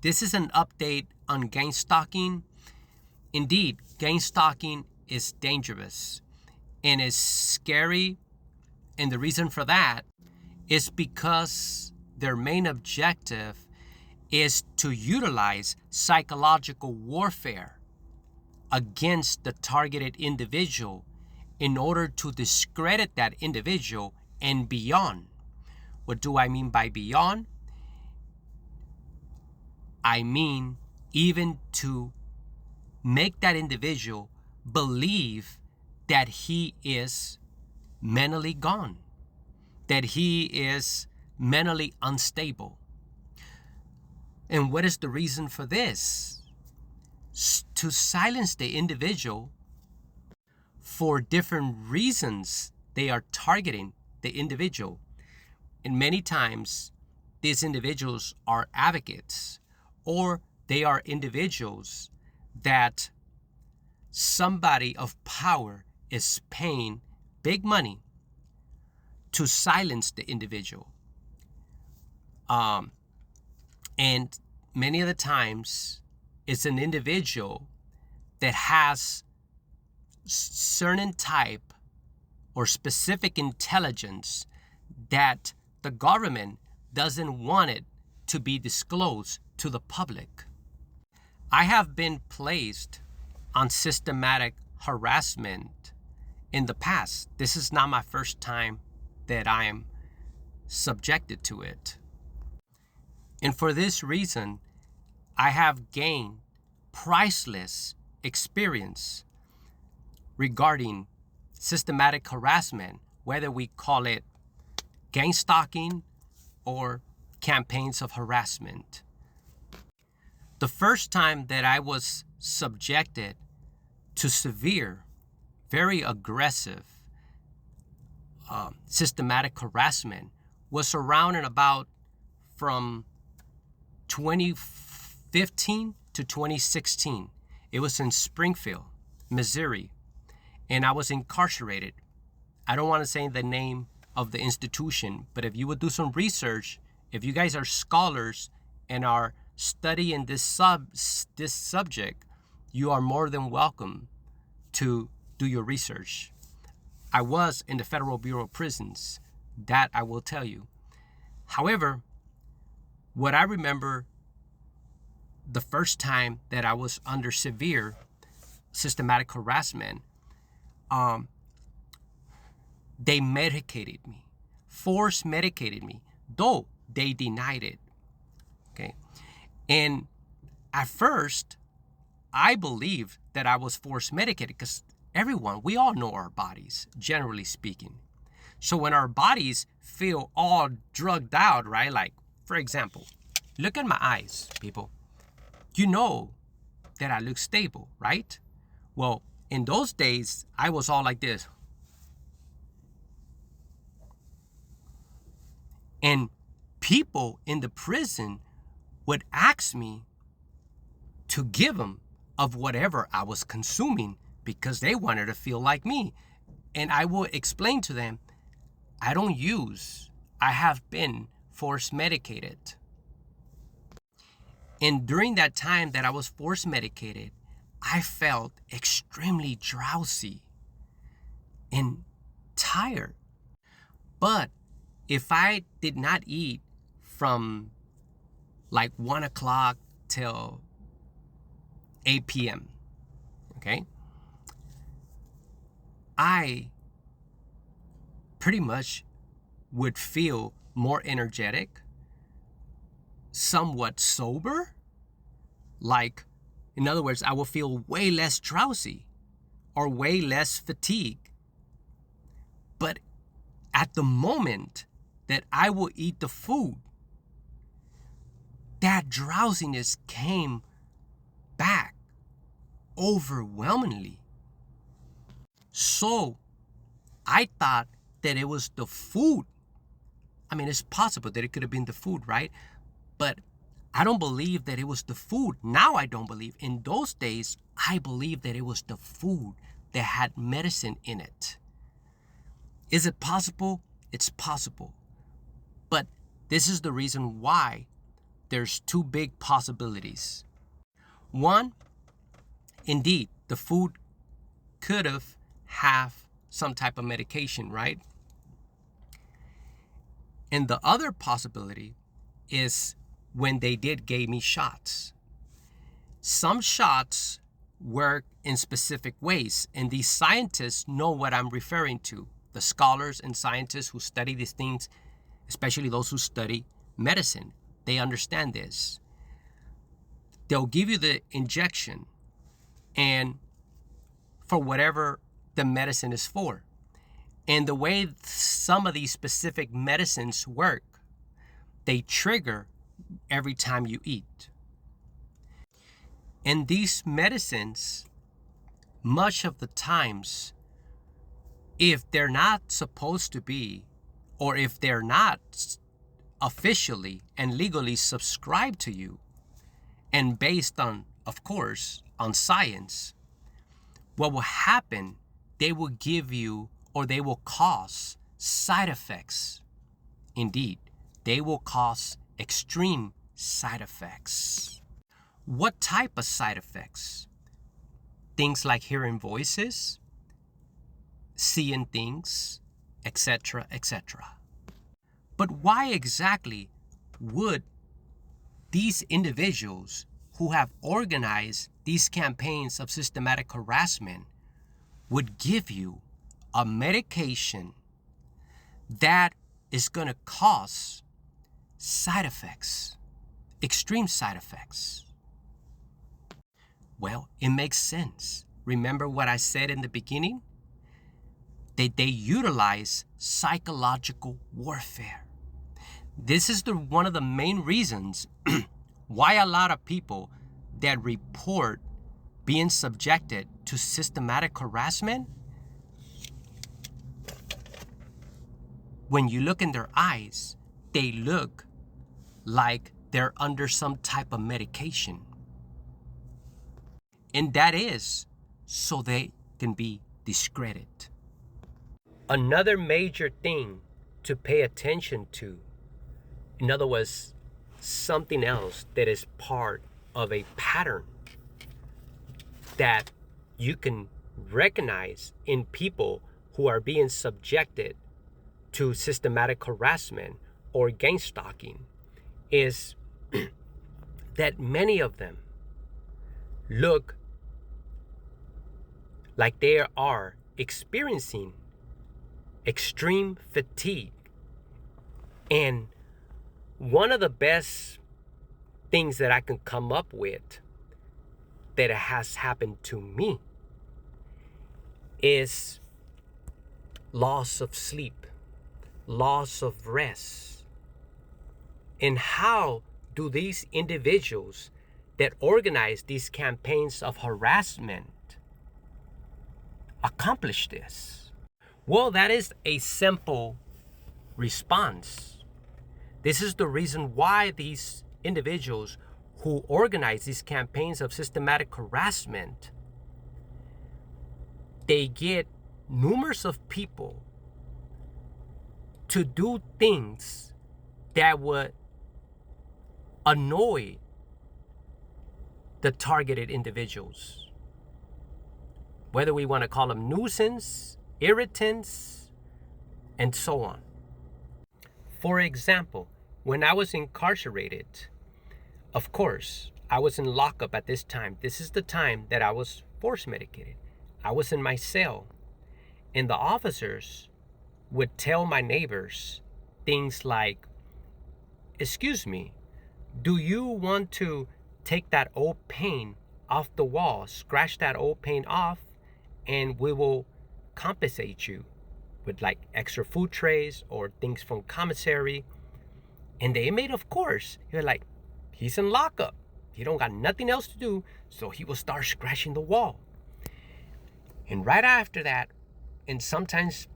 This is an update on gang stalking. Indeed, gang stalking is dangerous and is scary. And the reason for that is because their main objective is to utilize psychological warfare against the targeted individual in order to discredit that individual and beyond. What do I mean by beyond? I mean even to make that individual believe that he is mentally gone, that he is mentally unstable. And what is the reason for this? To silence the individual for different reasons. They are targeting the individual. And many times, these individuals are advocates, or they are individuals that somebody of power is paying big money to silence the individual. And many of the times, it's an individual that has certain type or specific intelligence that the government doesn't want it to be disclosed to the public. I have been placed on systematic harassment in the past. This is not my first time that I am subjected to it. And for this reason, I have gained priceless experience regarding systematic harassment, whether we call it gang stalking or campaigns of harassment. The first time that I was subjected to severe, very aggressive, systematic harassment was around and about from 2015 to 2016. It was in Springfield, Missouri, and I was incarcerated. I don't want to say the name of the institution, but if you would do some research, if you guys are scholars and are studying this subject, you are more than welcome to do your research. I was in the Federal Bureau of Prisons, that I will tell you. However, what I remember the first time that I was under severe systematic harassment, they medicated me, force medicated me, though they denied it. Okay. And at first, I believed that I was force medicated because we all know our bodies, generally speaking. So when our bodies feel all drugged out, right? Like, for example, look at my eyes, people. You know that I look stable, right? Well, in those days, I was all like this. And people in the prison would ask me to give them of whatever I was consuming because they wanted to feel like me. And I will explain to them, I have been force medicated. And during that time that I was force medicated, I felt extremely drowsy and tired. But if I did not eat from like 1 o'clock till 8 p.m., okay, I pretty much would feel more energetic, somewhat sober. Like, in other words, I will feel way less drowsy or way less fatigue. But at the moment that I will eat the food, that drowsiness came back overwhelmingly. So I thought that it was the food. I mean, it's possible that it could have been the food, right? But I don't believe that it was the food. Now I don't believe. In those days, I believed that it was the food that had medicine in it. Is it possible? It's possible. But this is the reason why there's two big possibilities. One, indeed, the food could have some type of medication, right? And the other possibility is when they gave me shots. Some shots work in specific ways, and these scientists know what I'm referring to. The scholars and scientists who study these things, especially those who study medicine, they understand this. They'll give you the injection and for whatever the medicine is for. And the way some of these specific medicines work, they trigger every time you eat. And these medicines, much of the times, if they're not supposed to be, or if they're not officially and legally subscribed to you, and based on, of course, on science, what will happen, they will give you, or they will cause side effects. Indeed, they will cause extreme side effects. What type of side effects? Things like hearing voices, seeing things, etc., etc. But why exactly would these individuals who have organized these campaigns of systematic harassment would give you a medication that is going to cause side effects, extreme side effects? Well, it makes sense. Remember what I said in the beginning? That they utilize psychological warfare. This is one of the main reasons why a lot of people that report being subjected to systematic harassment, when you look in their eyes, they look like they're under some type of medication. And that is so they can be discredited. Another major thing to pay attention to, in other words, something else that is part of a pattern that you can recognize in people who are being subjected to systematic harassment or gang stalking, is that many of them look like they are experiencing extreme fatigue. And one of the best things that I can come up with that has happened to me is loss of sleep, loss of rest. And how do these individuals that organize these campaigns of harassment accomplish this? Well, that is a simple response. This is the reason why these individuals who organize these campaigns of systematic harassment, they get numerous of people to do things that would annoy the targeted individuals. Whether we want to call them nuisance, irritants, and so on. For example, when I was incarcerated, of course, I was in lockup at this time. This is the time that I was force medicated. I was in my cell, and the officers would tell my neighbors things like, "Excuse me, do you want to take that old paint off the wall, scratch that old paint off, and we will compensate you with like extra food trays or things from commissary." And the inmate, of course, you're like, he's in lockup. He don't got nothing else to do, so he will start scratching the wall. And right after that, and sometimes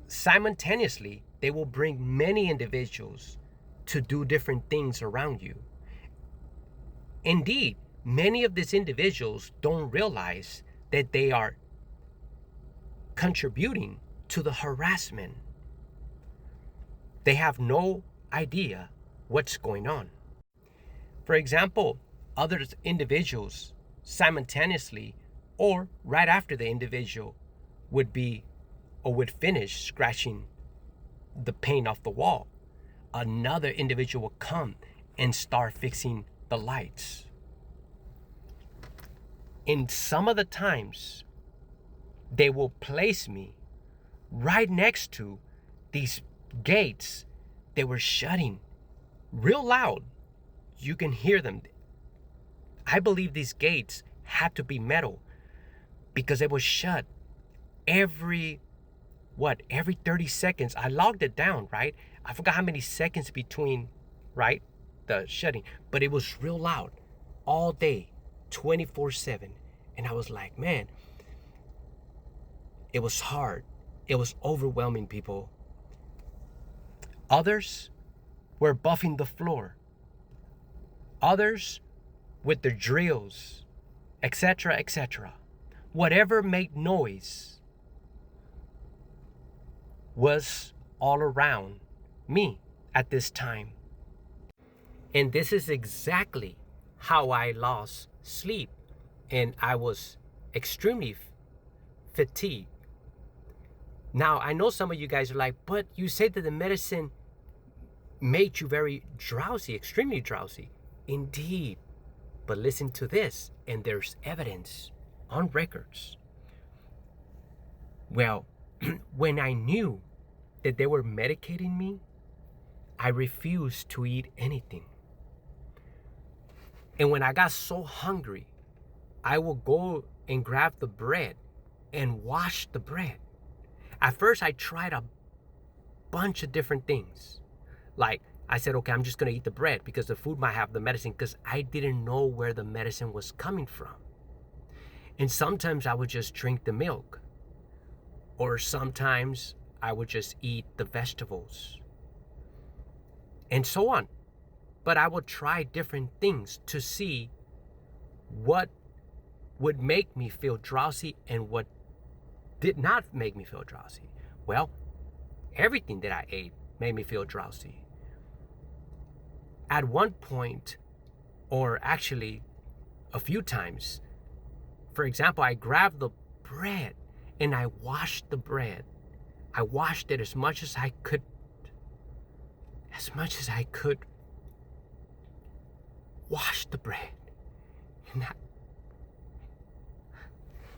simultaneously, they will bring many individuals to do different things around you. Indeed, many of these individuals don't realize that they are contributing to the harassment. They have no idea what's going on. For example, other individuals simultaneously or right after the individual would be or would finish scratching the paint off the wall, another individual will come and start fixing the lights. In some of the times, they will place me right next to these gates that were shutting real loud. You can hear them. I believe these gates had to be metal because it was shut every 30 seconds. I logged it down, right? I forgot how many seconds between, right, the shutting, but it was real loud all day, 24/7. And I was like, man, it was hard. It was overwhelming, people. Others were buffing the floor. Others with their drills, etc., etc. Whatever made noise was all around me at this time. And this is exactly how I lost sleep. And I was extremely fatigued. Now, I know some of you guys are like, but you said that the medicine made you very drowsy, extremely drowsy. Indeed. But listen to this, and there's evidence on records. Well, when I knew that they were medicating me, I refused to eat anything. And when I got so hungry, I would go and grab the bread and wash the bread. At first, I tried a bunch of different things. Like, I said, okay, I'm just going to eat the bread because the food might have the medicine, because I didn't know where the medicine was coming from. And sometimes I would just drink the milk. Or sometimes I would just eat the vegetables. And so on. But I would try different things to see what would make me feel drowsy and what did not make me feel drowsy. Well, everything that I ate made me feel drowsy. At one point, or actually a few times, for example, I grabbed the bread and I washed the bread. I washed it as much as I could. Wash the bread. And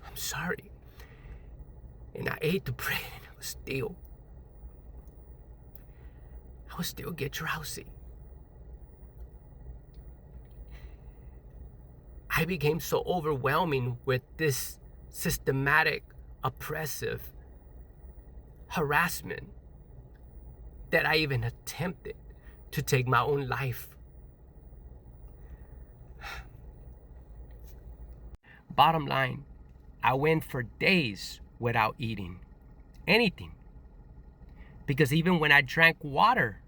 I'm sorry. And I ate the bread and I would still get drowsy. I became so overwhelming with this systematic, oppressive harassment that I even attempted to take my own life. Bottom line, I went for days without eating anything. Because even when I drank water,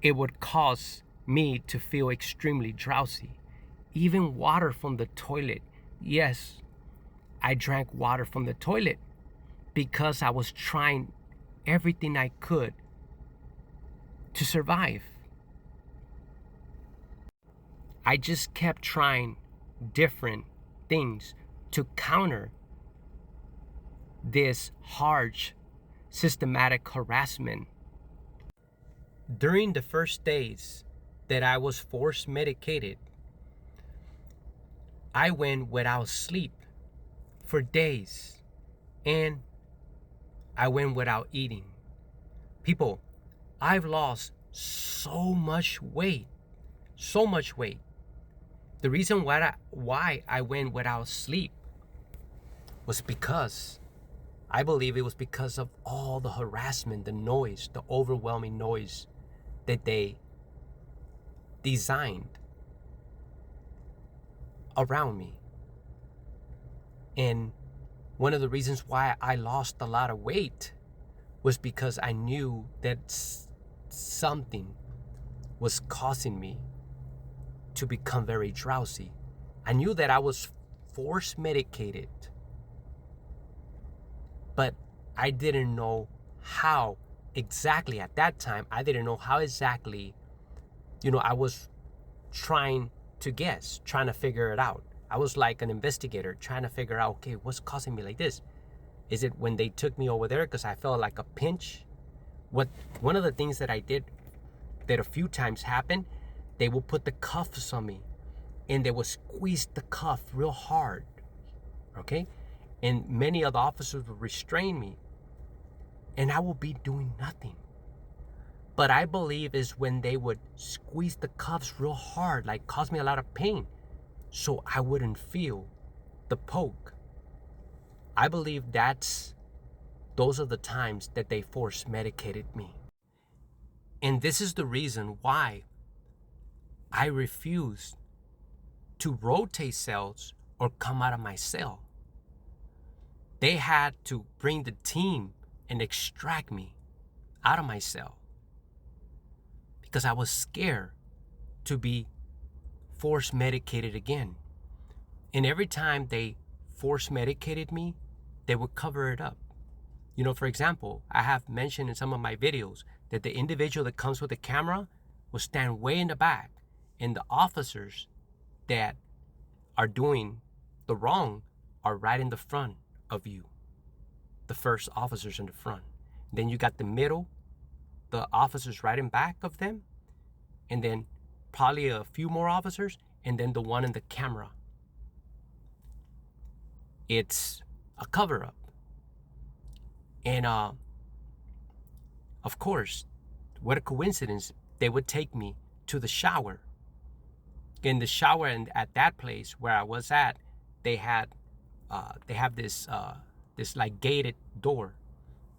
it would cause me to feel extremely drowsy. Even water from the toilet. Yes, I drank water from the toilet because I was trying everything I could to survive. I just kept trying different things to counter this harsh, systematic harassment. During the first days that I was force medicated, I went without sleep for days, and I went without eating. People, I've lost so much weight. The reason why I went without sleep was because I believe it was because of all the harassment, the noise, the overwhelming noise that they designed around me. And one of the reasons why I lost a lot of weight was because I knew that something was causing me to become very drowsy. I knew that I was force medicated, but I didn't know how exactly at that time. I didn't know how exactly, I was trying to guess, trying to figure it out. I was like an investigator trying to figure out, okay, what's causing me like this? Is it when they took me over there because I felt like a pinch? One of the things that I did that a few times happened, they will put the cuffs on me and they will squeeze the cuff real hard, okay? And many of the officers will restrain me and I will be doing nothing. But I believe is when they would squeeze the cuffs real hard, like cause me a lot of pain, so I wouldn't feel the poke. I believe those are the times that they force medicated me. And this is the reason why I refuse to rotate cells or come out of my cell. They had to bring the team and extract me out of my cell because I was scared to be force medicated again. And every time they force medicated me, they would cover it up. You know, for example, I have mentioned in some of my videos that the individual that comes with the camera will stand way in the back, and the officers that are doing the wrong are right in the front of you. The first officers in the front. Then you got the middle, the officers right in back of them, and then probably a few more officers, and then the one in the camera. It's a cover-up. And of course, what a coincidence, they would take me to the shower. In the shower and at that place where I was at, they have this like gated door,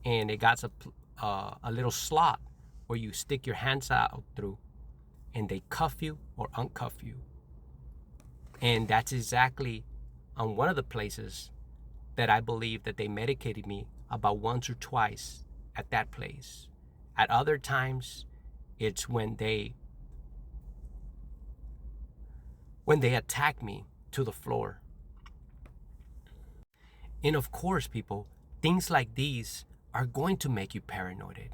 and it got a little slot where you stick your hands out through, and they cuff you or uncuff you. And that's exactly on one of the places that I believe that they medicated me about once or twice at that place. At other times, it's when they attack me to the floor. And of course, people, things like these are going to make you paranoid.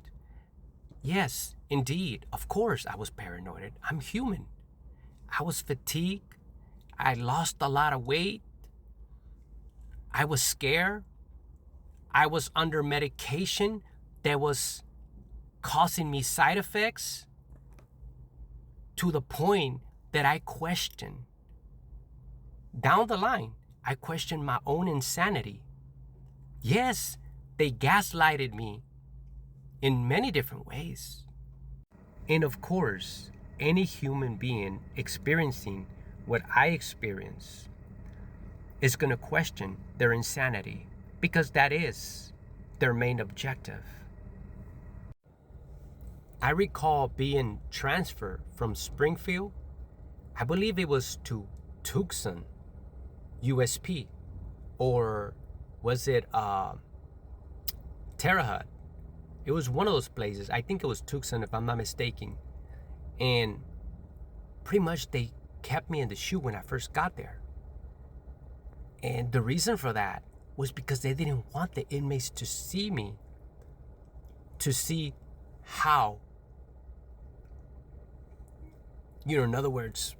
Yes, indeed, of course I was paranoid. I'm human. I was fatigued. I lost a lot of weight. I was scared. I was under medication that was causing me side effects to the point that I questioned. Down the line, I questioned my own insanity. Yes, they gaslighted me in many different ways. And of course, any human being experiencing what I experience is going to question their insanity because that is their main objective. I recall being transferred from Springfield, I believe it was to Tucson, USP, or was it Terre Haute? It was one of those places. I think it was Tucson, if I'm not mistaken. And pretty much they kept me in the SHU when I first got there. And the reason for that was because they didn't want the inmates to see me, to see how, in other words,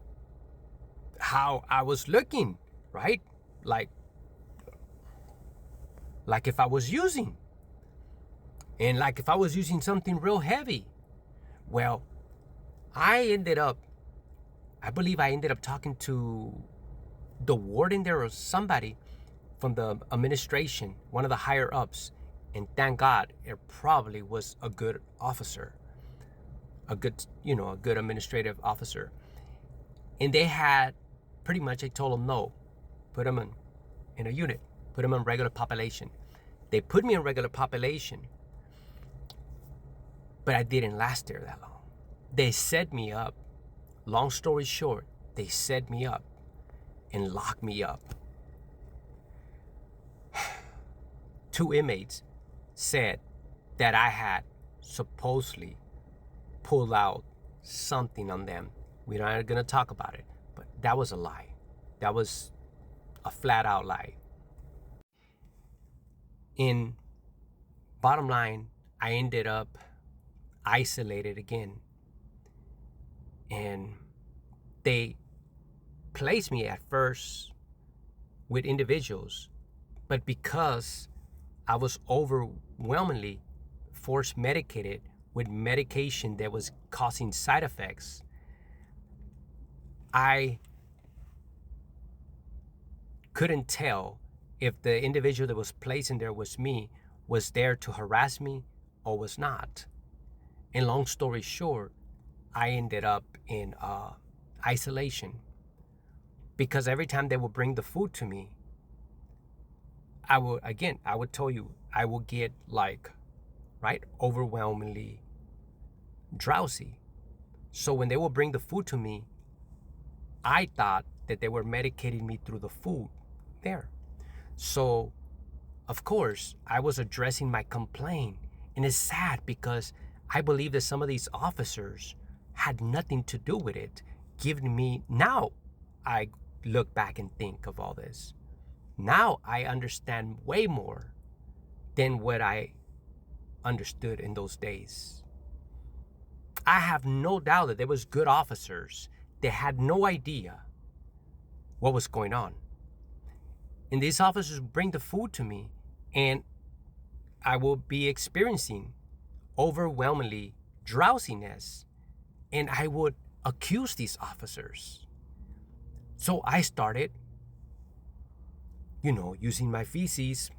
how I was looking, right? Like if I was using. And like if I was using something real heavy. Well, I believe I ended up talking to the warden there or somebody from the administration, one of the higher ups. And thank God it probably was a good officer, a good administrative officer. And they had pretty much, I told them no, put them in a unit, put them in regular population. They put me in regular population, but I didn't last there that long. They set me up. Long story short, they set me up and locked me up. 2 inmates said that I had supposedly pulled out something on them. We're not going to talk about it, but that was a lie. That was a flat out lie. In bottom line, I ended up isolated again. And they placed me at first with individuals, but because I was overwhelmingly force medicated with medication that was causing side effects, I couldn't tell if the individual that was placed in there was me, was there to harass me or was not. And long story short, I ended up in isolation, because every time they would bring the food to me, I would tell you, I would get like, right, overwhelmingly drowsy. So when they would bring the food to me, I thought that they were medicating me through the food there. So, of course, I was addressing my complaint. And it's sad because I believe that some of these officers had nothing to do with it, giving me, now I look back and think of all this. Now I understand way more than what I understood in those days. I have no doubt that there was good officers that had no idea what was going on. And these officers bring the food to me, and I will be experiencing overwhelmingly drowsiness, and I would accuse these officers. So I started, using my feces.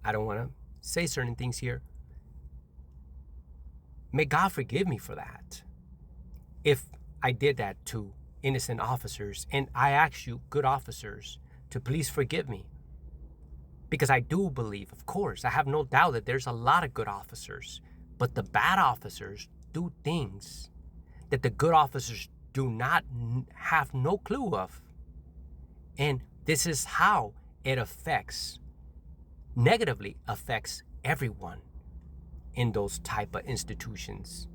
I don't want to say certain things here. May God forgive me for that, if I did that to innocent officers. And I ask you, good officers, to please forgive me. Because I do believe, of course, I have no doubt that there's a lot of good officers. But the bad officers do things that the good officers do not have no clue of. And this is how it negatively affects everyone in those type of institutions.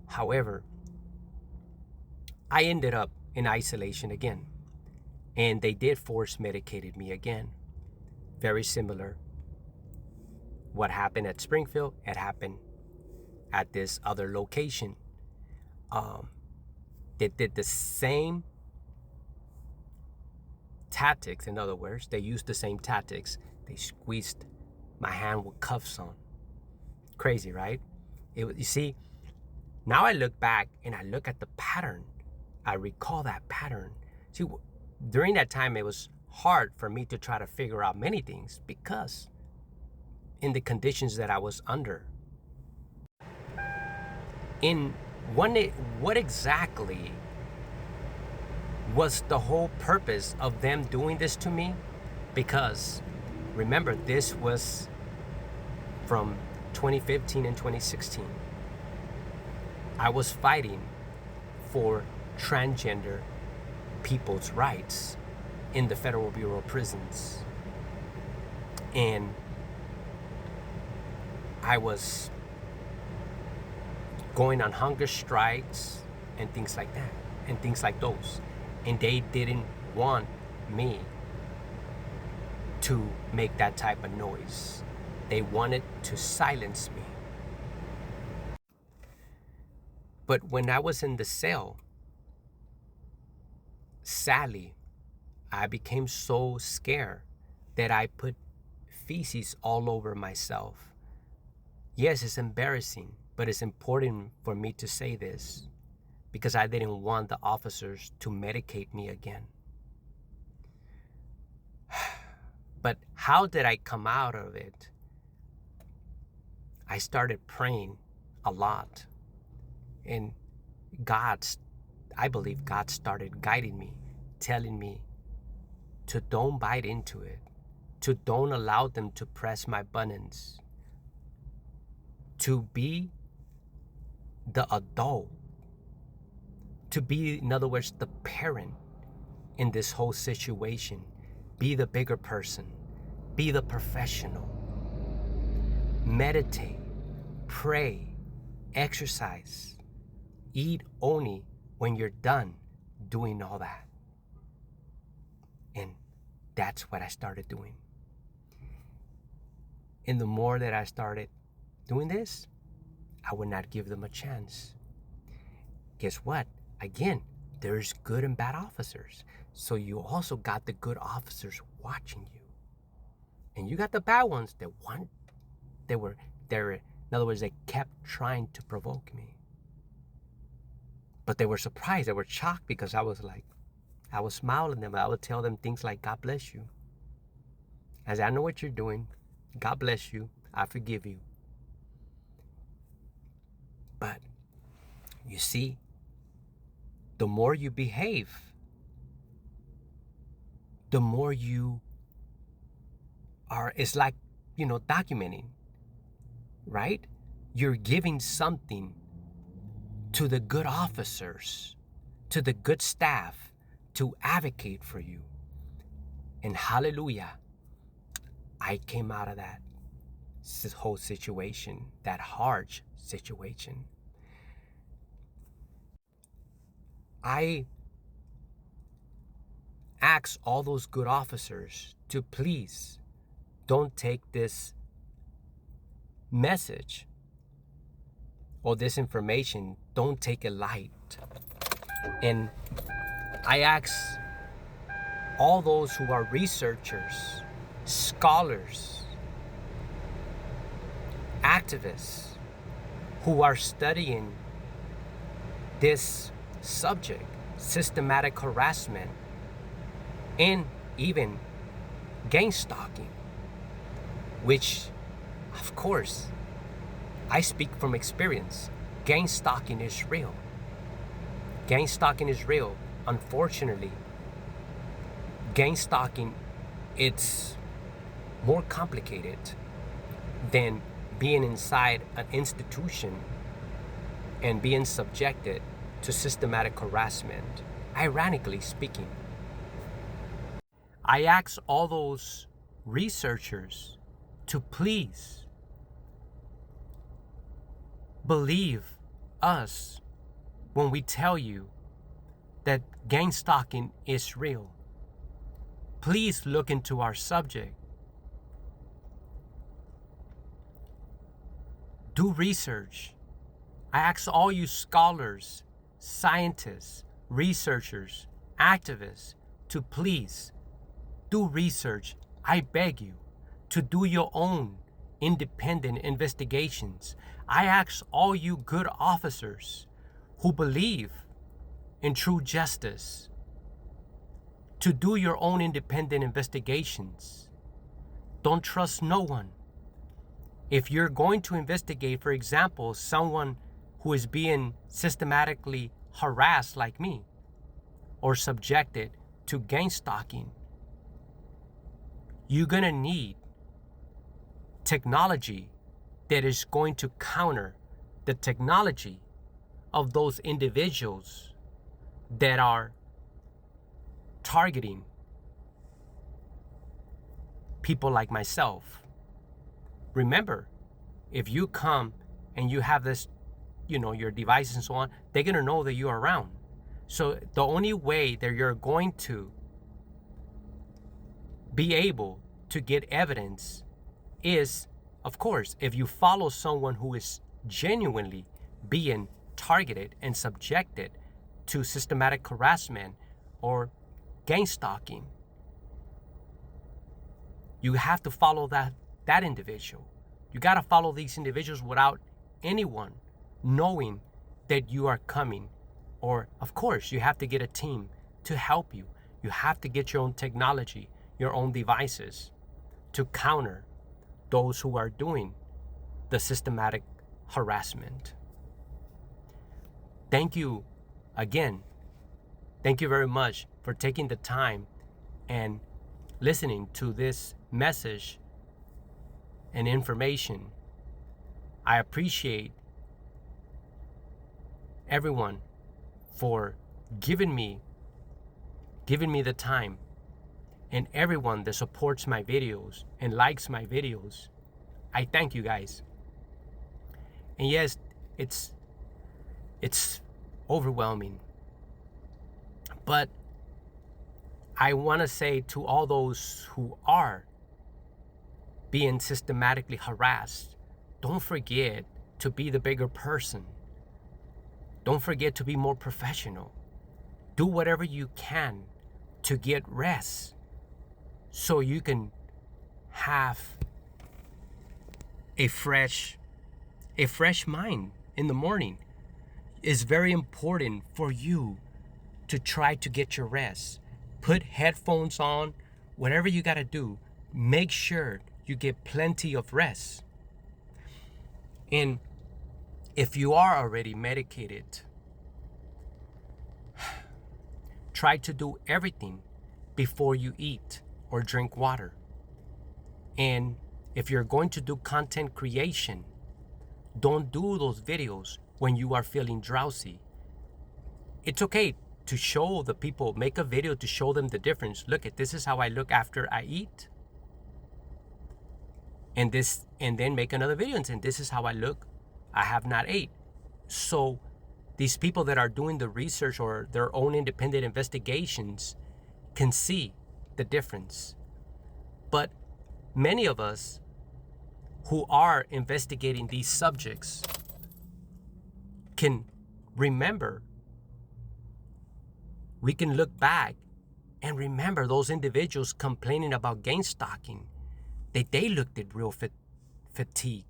However, I ended up in isolation again, and they did force medicated me again. Very similar. What happened at Springfield, it happened at this other location. They did the same tactics. In other words, they used the same tactics. They squeezed my hand with cuffs on. Crazy, right? You see, now I look back and I look at the pattern. I recall that pattern. See, during that time, it was hard for me to try to figure out many things, because in the conditions that I was under. What exactly was the whole purpose of them doing this to me? Because remember, this was from 2015 and 2016. I was fighting for transgender people's rights in the Federal Bureau of Prisons. And I was going on hunger strikes and things like that, and things like those. And they didn't want me to make that type of noise. They wanted to silence me. But when I was in the cell, sadly, I became so scared that I put feces all over myself. Yes, it's embarrassing, but it's important for me to say this, because I didn't want the officers to medicate me again. But how did I come out of it? I started praying a lot. And I believe God started guiding me, telling me to don't bite into it, to don't allow them to press my buttons, to be the adult, to be, in other words, the parent in this whole situation. Be the bigger person, be the professional, meditate, pray, exercise, eat only when you're done doing all that. And that's what I started doing. And the more that I started doing this, I would not give them a chance. Guess what? Again, there's good and bad officers. So you also got the good officers watching you. And you got the bad ones that in other words, they kept trying to provoke me. But they were surprised, they were shocked because I was smiling at them. I would tell them things like, God bless you. I said, I know what you're doing. God bless you. I forgive you. But you see, the more you behave, the more you are, it's like, documenting, right? You're giving something to the good officers, to the good staff to advocate for you. And hallelujah, I came out of that whole situation, that harsh situation. I ask all those good officers to please don't take this message or this information, don't take it light. And I ask all those who are researchers, scholars, activists who are studying this subject, systematic harassment, and even gang stalking, which, of course, I speak from experience. Gang stalking is real. Gang stalking is real. Unfortunately, gang stalking, it's more complicated than being inside an institution and being subjected to systematic harassment. Ironically speaking, I ask all those researchers to please believe us when we tell you that gang stalking is real. Please look into our subject. Do research. I ask all you scholars, scientists, researchers, activists to please do research. I beg you to do your own independent investigations. I ask all you good officers who believe in true justice to do your own independent investigations. Don't trust no one. If you're going to investigate, for example, someone who is being systematically harassed like me or subjected to gang stalking, you're gonna need technology that is going to counter the technology of those individuals that are targeting people like myself. Remember, if you come and you have this, your devices and so on, they're gonna know that you're around. So the only way that you're going to be able to get evidence is, of course, if you follow someone who is genuinely being targeted and subjected to systematic harassment or gang stalking. You have to follow that individual. You got to follow these individuals without anyone knowing that you are coming. Or, of course, you have to get a team to help you. You have to get your own technology, your own devices to counter those who are doing the systematic harassment. Thank you again. Thank you very much for taking the time and listening to this message and information. I appreciate everyone for giving me the time, and everyone that supports my videos and likes my videos. I thank you guys. And yes, it's overwhelming. But I want to say to all those who are being systematically harassed, don't forget to be the bigger person. Don't forget to be more professional. Do whatever you can to get rest so you can have a fresh mind in the morning. It's very important for you to try to get your rest. Put headphones on, whatever you got to do. Make sure you get plenty of rest. And if you are already medicated, try to do everything before you eat or drink water. And if you're going to do content creation, don't do those videos when you are feeling drowsy. It's okay to show the people, make a video to show them the difference. Look, this is how I look after I eat. And then make another video and say, this is how I look. I have not ate. So these people that are doing the research or their own independent investigations can see the difference. But many of us who are investigating these subjects can remember, we can look back and remember those individuals complaining about gain stocking, that they looked at real fatigue,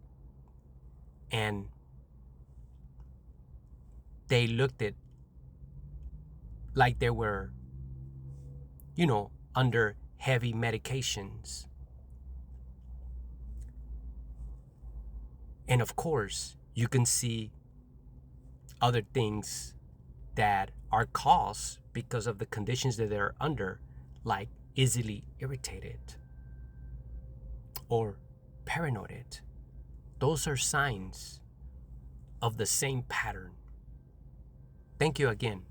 and they looked at like they were, under heavy medications. And of course, you can see other things that are caused because of the conditions that they're under, like easily irritated or paranoid. Those are signs of the same pattern. Thank you again